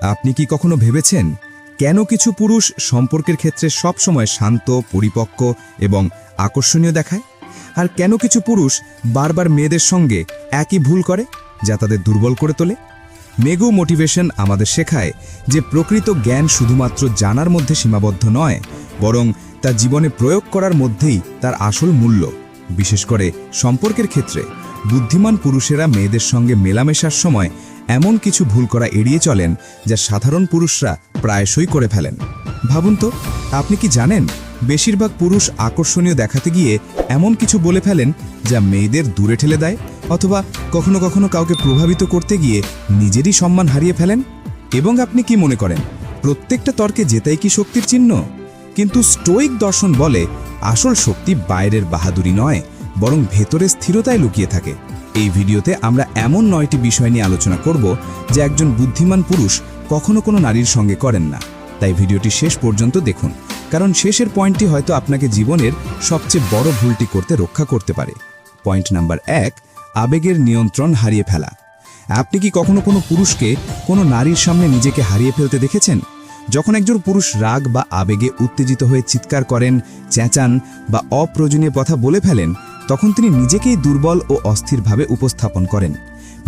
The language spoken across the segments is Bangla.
আপনি কি কখনো ভেবেছেন কেন কিছু পুরুষ সম্পর্কের ক্ষেত্রে সবসময় শান্ত, পরিপক্ক এবং আকর্ষণীয় দেখায়, আর কেন কিছু পুরুষ বারবার মেয়েদের সঙ্গে একই ভুল করে যা তাদের দুর্বল করে তোলে? মেগু মোটিভেশন আমাদের শেখায় যে প্রকৃত জ্ঞান শুধুমাত্র জানার মধ্যে সীমাবদ্ধ নয়, বরং তা জীবনে প্রয়োগ করার মধ্যেই তার আসল মূল্য। বিশেষ করে সম্পর্কের ক্ষেত্রে বুদ্ধিমান পুরুষেরা মেয়েদের সঙ্গে মেলামেশার সময় এমন কিছু ভুল করা এড়িয়ে চলেন যা সাধারণ পুরুষরা প্রায়শই করে ফেলেন। ভাবুন তো, আপনি কি জানেন বেশিরভাগ পুরুষ আকর্ষণীয় দেখাতে গিয়ে এমন কিছু বলে ফেলেন যা মেয়েদের দূরে ঠেলে দেয়, অথবা কখনো কখনো কাউকে প্রভাবিত করতে গিয়ে নিজেরই সম্মান হারিয়ে ফেলেন? এবং আপনি কি মনে করেন প্রত্যেকটা তর্কে জেতাই কি শক্তির চিহ্ন? কিন্তু স্টোয়িক দর্শন বলে আসল শক্তি বাইরের বাহাদুরি নয়, বরং ভেতরে স্থিরতায় লুকিয়ে থাকে। এই ভিডিওতে আমরা এমন 9টি বিষয় নিয়ে আলোচনা করব যে একজন বুদ্ধিমান পুরুষ কখনো কোনো নারীর সঙ্গে করেন না। তাই ভিডিওটি শেষ পর্যন্ত দেখুন, কারণ শেষের পয়েন্টটি হয়তো আপনাকে জীবনের সবচেয়ে বড় ভুলটি করতে রক্ষা করতে পারে। পয়েন্ট নাম্বার 1, আবেগের নিয়ন্ত্রণ হারিয়ে ফেলা। আপনি কি কখনো কোনো পুরুষকে কোনো নারীর সামনে নিজেকে হারিয়ে ফেলতে দেখেছেন? যখন একজন পুরুষ রাগ বা আবেগে উত্তেজিত হয়ে চিৎকার করেন, চেঁচান বা অপ্রয়োজনীয় কথা বলে ফেলেন, তখন তিনি নিজেকেই দুর্বল ও অস্থিরভাবে উপস্থাপন করেন।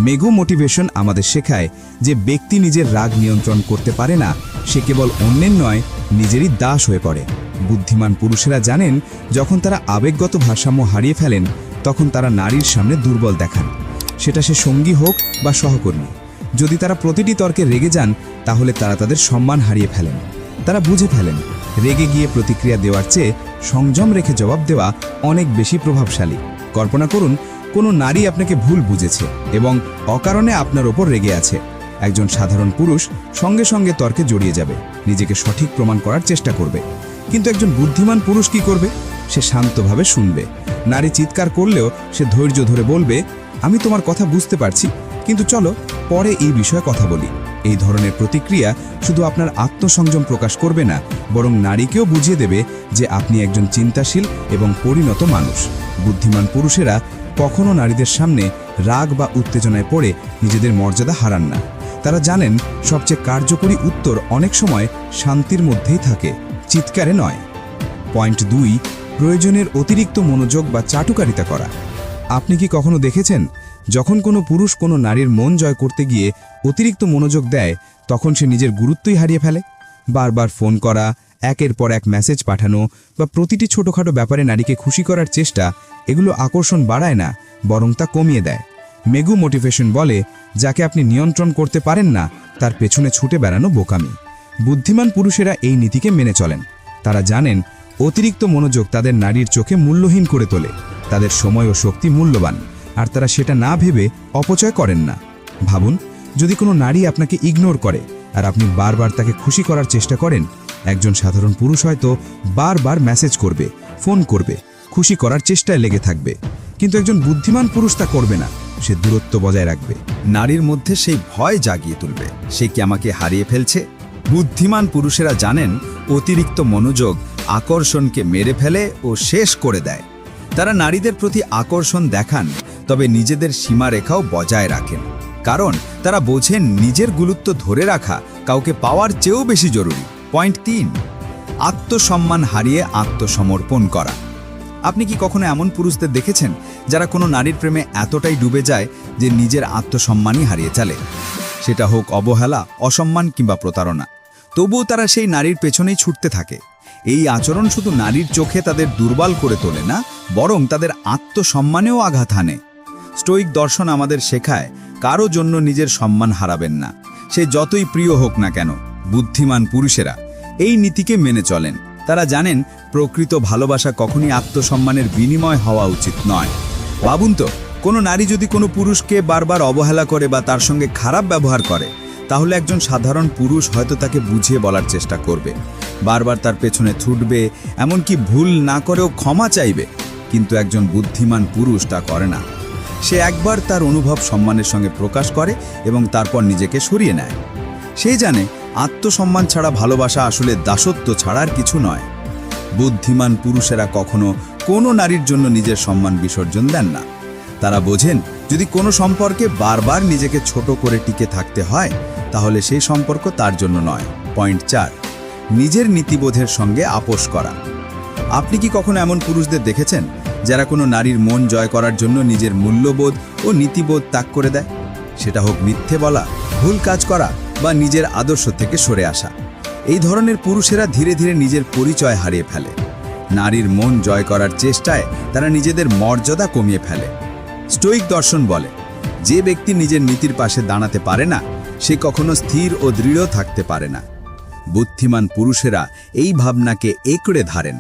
মেগু মোটিভেশন আমাদের শেখায় যে ব্যক্তি নিজের রাগ নিয়ন্ত্রণ করতে পারে না, সে কেবল অন্যের নয়, নিজেরই দাস হয়ে পড়ে। বুদ্ধিমান পুরুষেরা জানেন যখন তারা আবেগগত ভারসাম্য হারিয়ে ফেলেন, তখন তারা নারীর সামনে দুর্বল দেখান, সেটা সে সঙ্গী হোক বা সহকর্মী। যদি তারা প্রতিটি তর্কে রেগে যান, তাহলে তারা তাদের সম্মান হারিয়ে ফেলেন। তারা বুঝে ফেলেন রেগে গিয়ে প্রতিক্রিয়া দেওয়ার চেয়ে সংযম রেখে জবাব দেওয়া অনেক বেশি প্রভাবশালী। কল্পনা করুন কোনো নারী আপনাকে ভুল বুঝেছে এবং অকারণে আপনার ওপর রেগে আছে। একজন সাধারণ পুরুষ সঙ্গে সঙ্গে তর্কে জড়িয়ে যাবে, নিজেকে সঠিক প্রমাণ করার চেষ্টা করবে। কিন্তু একজন বুদ্ধিমান পুরুষ কি করবে? সে শান্তভাবে শুনবে। নারী চিৎকার করলেও সে ধৈর্য ধরে বলবে, আমি তোমার কথা বুঝতে পারছি, কিন্তু চলো পরে এই বিষয়ে কথা বলি। এই ধরনের প্রতিক্রিয়া শুধু আপনার আত্মসংযম প্রকাশ করবে না, বরং নারীকেও বুঝিয়ে দেবে যে আপনি একজন চিন্তাশীল এবং পরিণত মানুষ। বুদ্ধিমান পুরুষেরা কখনো নারীদের সামনে রাগ বা উত্তেজনায় পড়ে নিজেদের মর্যাদা হারান না। তারা জানেন সবচেয়ে কার্যকরী উত্তর অনেক সময় শান্তির মধ্যেই থাকে, চিৎকারে নয়। পয়েন্ট 2, প্রয়োজনের অতিরিক্ত মনোযোগ বা চাটুকারিতা করা। আপনি কি কখনো দেখেছেন যখন কোনো পুরুষ কোনো নারীর মন জয় করতে গিয়ে অতিরিক্ত মনোযোগ দেয়, তখন সে নিজের গুরুত্বই হারিয়ে ফেলে? বারবার ফোন করা, একের পর এক মেসেজ পাঠানো বা প্রতিটি ছোটোখাটো ব্যাপারে নারীকে খুশি করার চেষ্টা, এগুলো আকর্ষণ বাড়ায় না, বরং তা কমিয়ে দেয়। মেগু মোটিভেশন বলে যাকে আপনি নিয়ন্ত্রণ করতে পারেন না, তার পেছনে ছুটে বেড়ানো বোকামি। বুদ্ধিমান পুরুষেরা এই নীতিকে মেনে চলেন। তারা জানেন অতিরিক্ত মনোযোগ তাদের নারীর চোখে মূল্যহীন করে তোলে। তাদের সময় ও শক্তি মূল্যবান, আর তারা সেটা না ভেবে অপচয় করেন না। ভাবুন, যদি কোনো নারী আপনাকে ইগনোর করে আর আপনি বারবার তাকে খুশি করার চেষ্টা করেন, একজন সাধারণ পুরুষ হয়তো বারবার মেসেজ করবে, ফোন করবে, খুশি করার চেষ্টায় লেগে থাকবে। কিন্তু একজন বুদ্ধিমান পুরুষ তা করবে না, সে দূরত্ব বজায় রাখবে। নারীর মধ্যে সেই ভয় জাগিয়ে তুলবে, সে কি আমাকে হারিয়ে ফেলছে? বুদ্ধিমান পুরুষেরা জানেন অতিরিক্ত মনোযোগ আকর্ষণকে মেরে ফেলে ও শেষ করে দেয়। তারা নারীদের প্রতি আকর্ষণ দেখান, তবে নিজেদের সীমারেখাও বজায় রাখেন, কারণ তারা বোঝেন নিজের গুরুত্ব ধরে রাখা কাউকে পাওয়ার চেয়েও বেশি জরুরি। পয়েন্ট 3, আত্মসম্মান হারিয়ে আত্মসমর্পণ করা। আপনি কি কখনো এমন পুরুষদের দেখেছেন যারা কোনো নারীর প্রেমে এতটাই ডুবে যায় যে নিজের আত্মসম্মানই হারিয়ে চলে? সেটা হোক অবহেলা, অসম্মান কিংবা প্রতারণা, তবুও তারা সেই নারীর পেছনেই ছুটতে থাকে। এই আচরণ শুধু নারীর চোখে তাদের দুর্বল করে তোলে না, বরং তাদের আত্মসম্মানেও আঘাত হানে। স্টোয়িক দর্শন আমাদের শেখায় কারো জন্য নিজের সম্মান হারাবেন না, সে যতই প্রিয় হোক না কেন। বুদ্ধিমান পুরুষেরা এই নীতিকে মেনে চলেন। তারা জানেন প্রকৃত ভালোবাসা কখনই আত্মসম্মানের বিনিময় হওয়া উচিত নয়। ভাবুন তো, কোনো নারী যদি কোনো পুরুষকে বারবার অবহেলা করে বা তার সঙ্গে খারাপ ব্যবহার করে, তাহলে একজন সাধারণ পুরুষ হয়তো তাকে বুঝিয়ে বলার চেষ্টা করবে, বারবার তার পেছনে ছুটবে, এমনকি ভুল না করেও ক্ষমা চাইবে। কিন্তু একজন বুদ্ধিমান পুরুষ তা করে না। সে একবার তার অনুভব সম্মানের সঙ্গে প্রকাশ করে এবং তারপর নিজেকে সরিয়ে নেয়। সে জানে আত্মসম্মান ছাড়া ভালোবাসা আসলে দাসত্ব ছাড়ার কিছু নয়। বুদ্ধিমান পুরুষেরা কখনো কোনো নারীর জন্য নিজের সম্মান বিসর্জন দেন না। তারা বোঝেন যদি কোনো সম্পর্কে বারবার নিজেকে ছোট করে টিকে থাকতে হয়, তাহলে সেই সম্পর্ক তার জন্য নয়। পয়েন্ট 4, নিজের নীতিবোধের সঙ্গে আপোষ করা। আপনি কি কখনো এমন পুরুষদের দেখেছেন যারা কোনো নারীর মন জয় করার জন্য নিজের মূল্যবোধ ও নীতিবোধ ত্যাগ করে দেয়? সেটা হোক মিথ্যে বলা, ভুল কাজ করা বা নিজের আদর্শ থেকে সরে আসা। এই ধরনের পুরুষেরা ধীরে ধীরে নিজের পরিচয় হারিয়ে ফেলে। নারীর মন জয় করার চেষ্টায় তারা নিজেদের মর্যাদা কমিয়ে ফেলে। স্টোয়িক দর্শন বলে, যে ব্যক্তি নিজের নীতির পাশে দাঁড়াতে পারে না, সে কখনো স্থির ও দৃঢ় থাকতে পারে না। বুদ্ধিমান পুরুষেরা এই ভাবনাকে একড়ে ধরেন।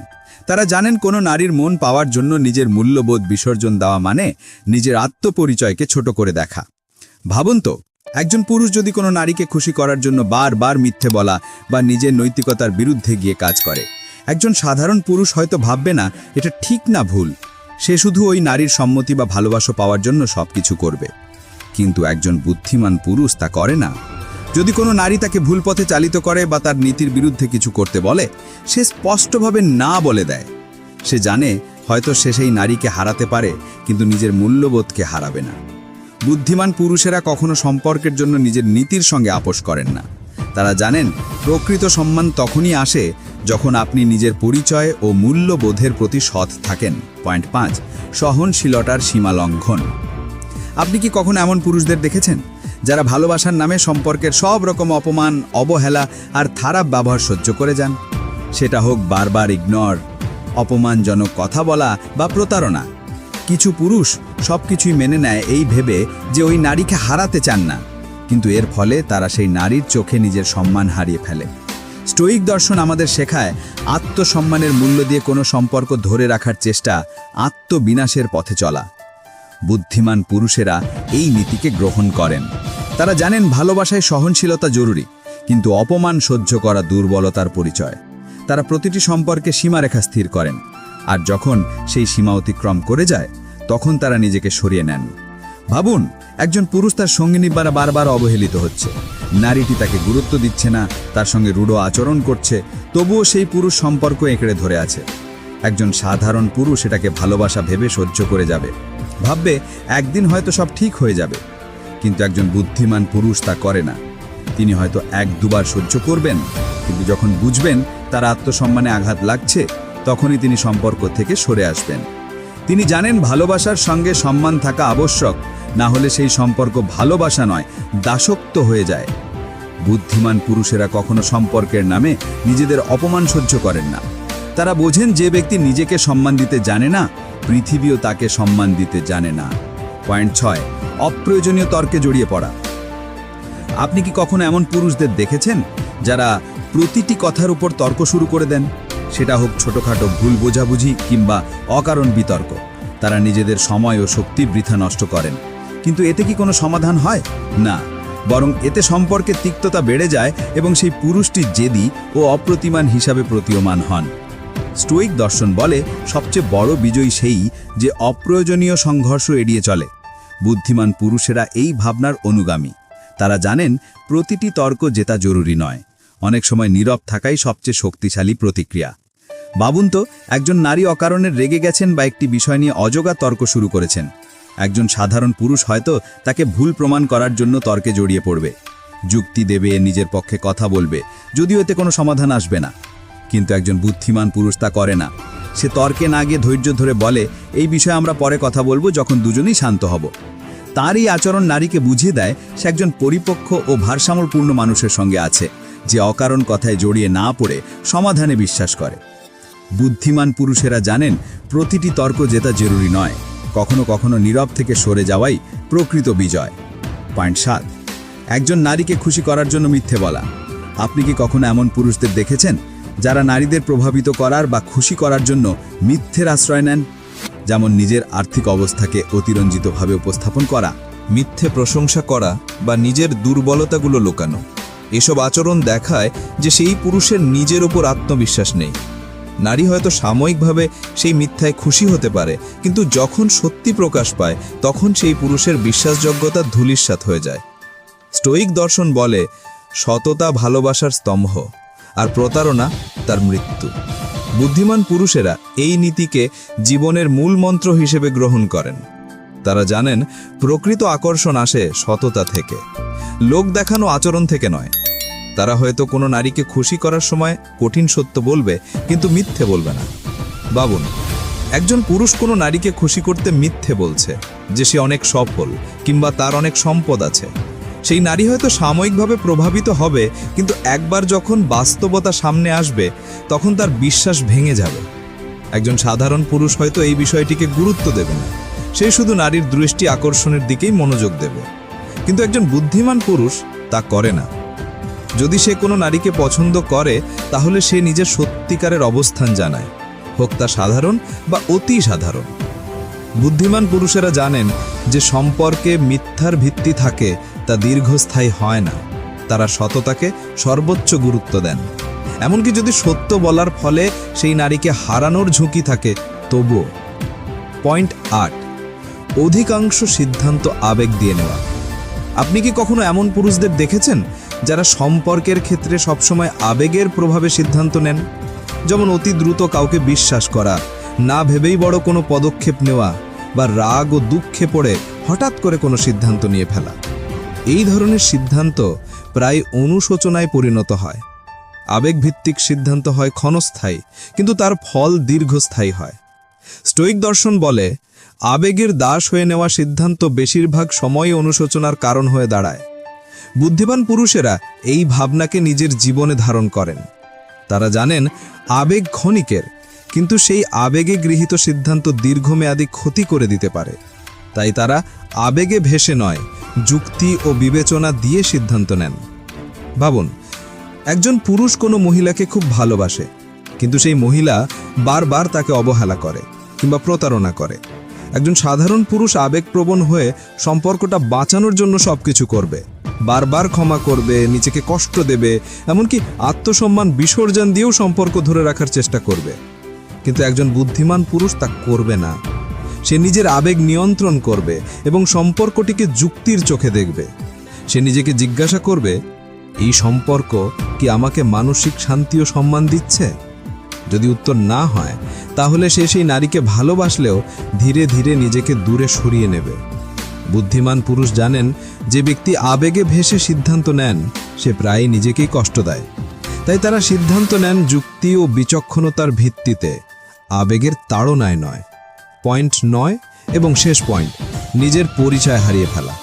তারা জানেন কোনো নারীর মন পাওয়ার জন্য নিজের মূল্যবোধ বিসর্জন দেওয়া মানে নিজের আত্মপরিচয়কে ছোট করে দেখা। ভাবুন তো, একজন পুরুষ যদি কোনো নারীকে খুশি করার জন্য বারবার মিথ্যে বলা বা নিজের নৈতিকতার বিরুদ্ধে গিয়ে কাজ করে, একজন সাধারণ পুরুষ হয়তো ভাববে না এটা ঠিক না ভুল, সে শুধু ওই নারীর সম্মতি বা ভালোবাসা পাওয়ার জন্য সবকিছু করবে। কিন্তু একজন বুদ্ধিমান পুরুষ তা করে না। যদি কোনো নারী তাকে ভুল পথে চালিত করে বা তার নীতির বিরুদ্ধে কিছু করতে বলে, সে স্পষ্টভাবে না বলে দেয়। সে জানে হয়তো সে সেই নারীকে হারাতে পারে, কিন্তু নিজের মূল্যবোধকে হারাবে না। বুদ্ধিমান পুরুষেরা কখনো সম্পর্কের জন্য নিজের নীতির সঙ্গে আপোষ করেন না। তারা জানেন প্রকৃত সম্মান তখনই আসে যখন আপনি নিজের পরিচয় ও মূল্যবোধের প্রতি সৎ থাকেন। পয়েন্ট 5, সহনশীলতার সীমা লঙ্ঘন। আপনি কি কখনো এমন পুরুষদের দেখেছেন যারা ভালোবাসার নামে সম্পর্কের সব রকম অপমান, অবহেলা আর খারাপ ব্যবহার সহ্য করে যান? সেটা হোক বারবার ইগনোর, অপমানজনক কথা বলা বা প্রতারণা। কিছু পুরুষ সবকিছুই মেনে নেয় এই ভেবে যে ওই নারীকে হারাতে চান না, কিন্তু এর ফলে তারা সেই নারীর চোখে নিজের সম্মান হারিয়ে ফেলে। স্টোয়িক দর্শন আমাদের শেখায় আত্মসম্মানের মূল্য দিয়ে কোনো সম্পর্ক ধরে রাখার চেষ্টা আত্মবিনাশের পথে চলা। বুদ্ধিমান পুরুষেরা এই নীতিকে গ্রহণ করেন। তারা জানেন ভালোবাসায় সহনশীলতা জরুরি, কিন্তু অপমান সহ্য করা দুর্বলতার পরিচয়। তারা প্রতিটি সম্পর্কে সীমারেখা স্থির করেন, আর যখন সেই সীমা অতিক্রম করে যায় তখন তারা নিজেকে সরিয়ে নেন। ভাবুন, একজন পুরুষ তার সঙ্গিনী দ্বারা বারবার অবহেলিত হচ্ছে, নারীটি তাকে গুরুত্ব দিচ্ছে না, তার সঙ্গে রূঢ় আচরণ করছে, তবুও সেই পুরুষ সম্পর্ক এঁকড়ে ধরে আছে। একজন সাধারণ পুরুষ এটাকে ভালোবাসা ভেবে সহ্য করে যাবে, ভাববে একদিন হয়তো সব ঠিক হয়ে যাবে। কিন্তু একজন বুদ্ধিমান পুরুষ তা করে না। তিনি হয়তো 1-2 বার সহ্য করবেন, কিন্তু যখন বুঝবেন তার আত্মসম্মানে আঘাত লাগছে, তখনই তিনি সম্পর্ক থেকে সরে আসবেন। তিনি জানেন ভালোবাসার সঙ্গে সম্মান থাকা আবশ্যক, না হলে সেই সম্পর্ক ভালোবাসা নয়, দাসত্ব হয়ে যায়। বুদ্ধিমান পুরুষেরা কখনো সম্পর্কের নামে নিজেদের অপমান সহ্য করেন না। তারা বোঝেন যে ব্যক্তি নিজেকে সম্মান দিতে জানে না, পৃথিবীও তাকে সম্মান দিতে জানে না। পয়েন্ট 6, অপ্রয়োজনীয় তর্কে জড়িয়ে পড়া। আপনি কি কখনো এমন পুরুষদের দেখেছেন যারা প্রতিটি কথার উপর তর্ক শুরু করে দেন? সেটা হোক ছোটখাটো ভুল বোঝাবুঝি কিংবা অকারণ বিতর্ক। তারা নিজেদের সময় ও শক্তি বৃথা নষ্ট করেন, কিন্তু এতে কি কোনো সমাধান হয় না, বরং এতে সম্পর্কে তিক্ততা বেড়ে যায় এবং সেই পুরুষটি জেদি ও অপ্রতিমান হিসাবে প্রতীয়মান হন। স্টোয়িক দর্শন বলে, সবচেয়ে বড় বিজয়ী সেই যে অপ্রয়োজনীয় সংঘর্ষ এড়িয়ে চলে। বুদ্ধিমান পুরুষেরা এই ভাবনার অনুগামী। তারা জানেন প্রতিটি তর্ক জেতা জরুরি নয়, অনেক সময় নীরব থাকাই সবচেয়ে শক্তিশালী প্রতিক্রিয়া। ভাবুন তো, একজন নারী অকারণে রেগে গেছেন বা একটি বিষয় নিয়ে অযথা তর্ক শুরু করেছেন। একজন সাধারণ পুরুষ হয়তো তাকে ভুল প্রমাণ করার জন্য তর্কে জড়িয়ে পড়বে, যুক্তি দেবে, নিজের পক্ষে কথা বলবে, যদিও এতে কোনো সমাধান আসবে না। কিন্তু একজন বুদ্ধিমান পুরুষ তা করে না। সে তর্কে না গিয়ে ধৈর্য ধরে বলে, এই বিষয়ে আমরা পরে কথা বলবো, যখন দুজনেই শান্ত হব। তার এই আচরণ নারীকে বুঝিয়ে দেয় সে একজন পরিপক্ক ও ভারসাম্যপূর্ণ মানুষের সঙ্গে আছে, যে অকারণ কথায় জড়িয়ে না পড়ে সমাধানে বিশ্বাস করে। বুদ্ধিমান পুরুষেরা জানেন প্রতিটি তর্ক জেতা জরুরি নয়, কখনো কখনো নীরব থেকে সরে যাওয়াই প্রকৃত বিজয়। পয়েন্ট 7, একজন নারীকে খুশি করার জন্য মিথ্যে বলা। আপনি কি কখনো এমন পুরুষদের দেখেছেন যারা নারীদের প্রভাবিত করার বা খুশি করার জন্য মিথ্যের আশ্রয় নেন? যেমন নিজের আর্থিক অবস্থাকে অতিরঞ্জিতভাবে উপস্থাপন করা, মিথ্যে প্রশংসা করা বা নিজের দুর্বলতাগুলো লুকানো। এসব আচরণ দেখায় যে সেই পুরুষের নিজের ওপর আত্মবিশ্বাস নেই। নারী হয়তো সাময়িকভাবে সেই মিথ্যায় খুশি হতে পারে, কিন্তু যখন সত্যি প্রকাশ পায় তখন সেই পুরুষের বিশ্বাসযোগ্যতা ধূলিসাৎ হয়ে যায়। স্টোয়িক দর্শন বলে, সততা ভালোবাসার স্তম্ভ, আর প্রতারণা তার মৃত্যু। বুদ্ধিমান পুরুষেরা এই নীতিকে জীবনের মূল মন্ত্র হিসেবে গ্রহণ করেন। তারা জানেন প্রকৃত আকর্ষণ আসে সততা থেকে। লোক দেখানো আচরণ থেকে নয়। তারা হয়তো কোনো নারীকে খুশি করার সময় কঠিন সত্য বলবে, কিন্তু মিথ্যে বলবে না। ভাবুন, একজন পুরুষ কোনো নারীকে খুশি করতে মিথ্যে বলছে যে সে অনেক সফল কিংবা তার অনেক সম্পদ আছে। সেই নারী হয়তো সাময়িকভাবে প্রভাবিত হবে, কিন্তু একবার যখন বাস্তবতা সামনে আসবে তখন তার বিশ্বাস ভেঙে যাবে। একজন সাধারণ পুরুষ হয়তো এই বিষয়টিকে গুরুত্ব দেবে না, সে শুধু নারীর দৃষ্টি আকর্ষণের দিকেই মনোযোগ দেবে। কিন্তু একজন বুদ্ধিমান পুরুষ তা করে না। যদি সে কোনো নারীকে পছন্দ করে, তাহলে সে নিজের সত্যিকারের অবস্থান জানায়, হোক তা সাধারণ বা অতি সাধারণ। বুদ্ধিমান পুরুষেরা জানেন যে সম্পর্কে মিথ্যার ভিত্তি থাকে তা দীর্ঘস্থায়ী হয় না। তারা সততাকে সর্বোচ্চ গুরুত্ব দেন। এমনকি যদি সত্য বলার ফলে সেই নারীকে হারানোর ঝুঁকি থাকে তবুও। পয়েন্ট 8, অধিকাংশ সিদ্ধান্ত আবেগ দিয়ে নেওয়া। আপনি কি কখনো এমন পুরুষদের দেখেছেন যারা সম্পর্কের ক্ষেত্রে সবসময় আবেগের প্রভাবে সিদ্ধান্ত নেন? যেমন অতি দ্রুত কাউকে বিশ্বাস করা, না ভেবেই বড় কোনো পদক্ষেপ নেওয়া, বা রাগ ও দুঃখে পড়ে হঠাৎ করে কোনো সিদ্ধান্ত নিয়ে ফেলা। এই ধরনের সিদ্ধান্ত প্রায় অনুশোচনায় পরিণত হয়। আবেগভিত্তিক সিদ্ধান্ত হয় ক্ষণস্থায়ী, কিন্তু তার ফল দীর্ঘস্থায়ী হয়। স্টোয়িক দর্শন বলে, আবেগের দাস হয়ে নেওয়া সিদ্ধান্ত বেশিরভাগ সময়ই অনুশোচনার কারণ হয়ে দাঁড়ায়। বুদ্ধিমান পুরুষেরা এই ভাবনাকে নিজের জীবনে ধারণ করেন। তারা জানেন আবেগ ক্ষণিকের, কিন্তু সেই আবেগে গৃহীত সিদ্ধান্ত দীর্ঘমেয়াদী ক্ষতি করে দিতে পারে। তাই তারা আবেগে ভেসে নয়, যুক্তি ও বিবেচনা দিয়ে সিদ্ধান্ত নেন। ভাবুন, একজন পুরুষ কোনো মহিলাকে খুব ভালোবাসে, কিন্তু সেই মহিলা বারবার তাকে অবহেলা করে কিংবা প্রতারণা করে। একজন সাধারণ পুরুষ আবেগপ্রবণ হয়ে সম্পর্কটা বাঁচানোর জন্য সবকিছু করবে, বারবার ক্ষমা করবে, নিজেকে কষ্ট দেবে, এমনকি আত্মসম্মান বিসর্জন দিয়েও সম্পর্ক ধরে রাখার চেষ্টা করবে। কিন্তু একজন বুদ্ধিমান পুরুষ তা করবে না। সে নিজের আবেগ নিয়ন্ত্রণ করবে এবং সম্পর্কটিকে যুক্তির চোখে দেখবে। সে নিজেকে জিজ্ঞাসা করবে, এই সম্পর্ক কি আমাকে মানসিক শান্তি ও সম্মান দিচ্ছে? যদি উত্তর না হয়, তাহলে সে সেই নারীকে ভালোবাসলেও ধীরে ধীরে নিজেকে দূরে সরিয়ে নেবে। বুদ্ধিমান পুরুষ জানেন যে ব্যক্তি আবেগে ভেসে সিদ্ধান্ত নেন সে প্রায়ই নিজেকেই কষ্ট দেয়। তাই তারা সিদ্ধান্ত নেন যুক্তি ও বিচক্ষণতার ভিত্তিতে, আবেগের তাড়নায় নয়। পয়েন্ট 9 এবং শেষ পয়েন্ট, নিজের পরিচয় হারিয়ে ফেলা।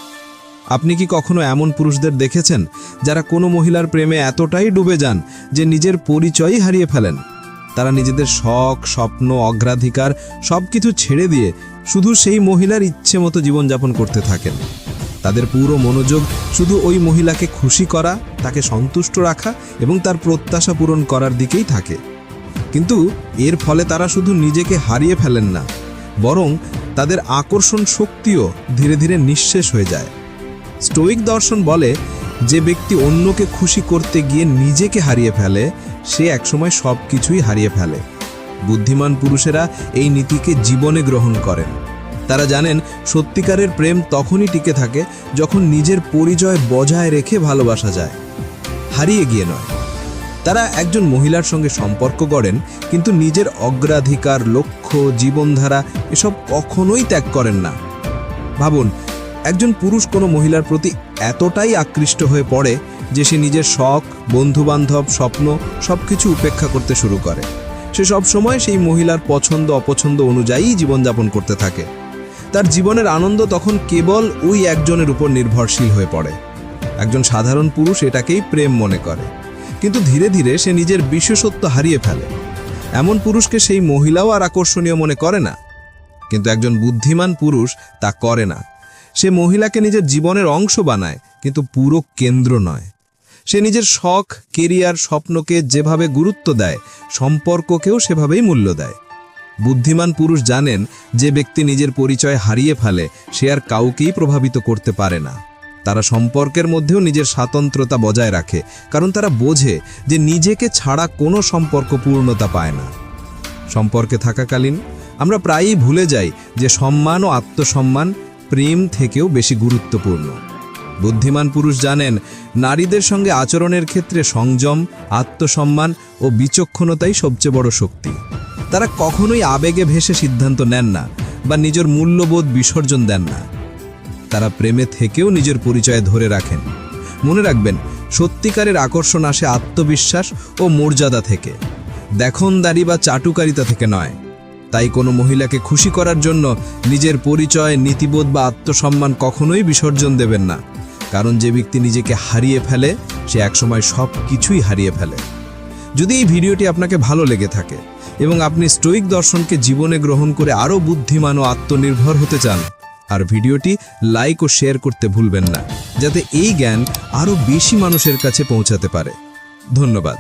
আপনি কি কখনো এমন পুরুষদের দেখেছেন যারা কোনো মহিলার প্রেমে এতটাই ডুবে যান যে নিজের পরিচয়ই হারিয়ে ফেলেন? তারা নিজেদের শখ, স্বপ্ন, অগ্রাধিকার সবকিছু ছেড়ে দিয়ে শুধু সেই মহিলার ইচ্ছে মতো জীবনযাপন করতে থাকেন। তাদের পুরো মনোযোগ শুধু ওই মহিলাকে খুশি করা, তাকে সন্তুষ্ট রাখা এবং তার প্রত্যাশা পূরণ করার দিকেই থাকে। কিন্তু এর ফলে তারা শুধু নিজেকে হারিয়ে ফেলেন না, বরং তাদের আকর্ষণ শক্তিও ধীরে ধীরে নিঃশেষ হয়ে যায়। স্টোয়িক দর্শন বলে, যে ব্যক্তি অন্যকে খুশি করতে গিয়ে নিজেকে হারিয়ে ফেলে সে একসময় সব কিছুই হারিয়ে ফেলে। বুদ্ধিমান পুরুষেরা এই নীতিকে জীবনে গ্রহণ করেন। তারা জানেন সত্যিকারের প্রেম তখনই টিকে থাকে যখন নিজের পরিচয় বজায় রেখে ভালোবাসা যায়, হারিয়ে গিয়ে নয়। তারা একজন মহিলার সঙ্গে সম্পর্ক গড়েন, কিন্তু নিজের অগ্রাধিকার, লক্ষ্য, জীবনধারা এসব কখনোই ত্যাগ করেন না। ভাবুন, একজন পুরুষ কোনো মহিলার প্রতি এতটাই আকৃষ্ট হয়ে পড়ে যে সে নিজের শখ, বন্ধুবান্ধব, স্বপ্ন সবকিছু উপেক্ষা করতে শুরু করে। সে সব সময় সেই মহিলার পছন্দ অপছন্দ অনুযায়ী জীবনযাপন করতে থাকে। তার জীবনের আনন্দ তখন কেবল ওই একজনের উপর নির্ভরশীল হয়ে পড়ে। একজন সাধারণ পুরুষ এটাকেই প্রেম মনে করে, কিন্তু ধীরে ধীরে সে নিজের বিশেষত্ব হারিয়ে ফেলে। এমন পুরুষকে সেই মহিলাও আর আকর্ষণীয় মনে করে না। কিন্তু একজন বুদ্ধিমান পুরুষ তা করে না। সে মহিলাকে নিজের জীবনের অংশ বানায়, কিন্তু পুরো কেন্দ্র নয়। সে নিজের শখ, কেরিয়ার, স্বপ্নকে যেভাবে গুরুত্ব দেয়, সম্পর্ককেও সেভাবেই মূল্য দেয়। বুদ্ধিমান পুরুষ জানেন যে ব্যক্তি নিজের পরিচয় হারিয়ে ফেলে সে আর কাউকেই প্রভাবিত করতে পারে না। তারা সম্পর্কের মধ্যেও নিজের স্বাতন্ত্র্যতা বজায় রাখে, কারণ তারা বোঝে যে নিজেকে ছাড়া কোনো সম্পর্ক পূর্ণতা পায় না। সম্পর্কে থাকাকালীন আমরা প্রায়ই ভুলে যাই যে সম্মান ও আত্মসম্মান প্রেম থেকেও বেশি গুরুত্বপূর্ণ। বুদ্ধিমান পুরুষ জানেন নারীদের সঙ্গে আচরণের ক্ষেত্রে সংযম, আত্মসম্মান ও বিচক্ষণতাই সবচেয়ে বড় শক্তি। তারা কখনোই আবেগে ভেসে সিদ্ধান্ত নেন না বা নিজের মূল্যবোধ বিসর্জন দেন না। তারা প্রেমে থেকেও নিজের পরিচয় ধরে রাখেন। মনে রাখবেন, সত্যিকারের আকর্ষণ আসে আত্মবিশ্বাস ও মর্যাদা থেকে, দেখনদারি বা চাটুকারিতা থেকে নয়। তাই কোনো মহিলাকে খুশি করার জন্য নিজের পরিচয়, নীতিবোধ বা আত্মসম্মান কখনোই বিসর্জন দেবেন না, কারণ যে ব্যক্তি নিজেকে হারিয়ে ফেলে সে একসময় সব কিছুই হারিয়ে ফেলে। যদি এই ভিডিওটি আপনাকে ভালো লেগে থাকে এবং আপনি স্টোইক দর্শনকে জীবনে গ্রহণ করে আরও বুদ্ধিমান ও আত্মনির্ভর হতে চান, আর ভিডিওটি লাইক ও শেয়ার করতে ভুলবেন না, যাতে এই জ্ঞান আরও বেশি মানুষের কাছে পৌঁছাতে পারে। ধন্যবাদ।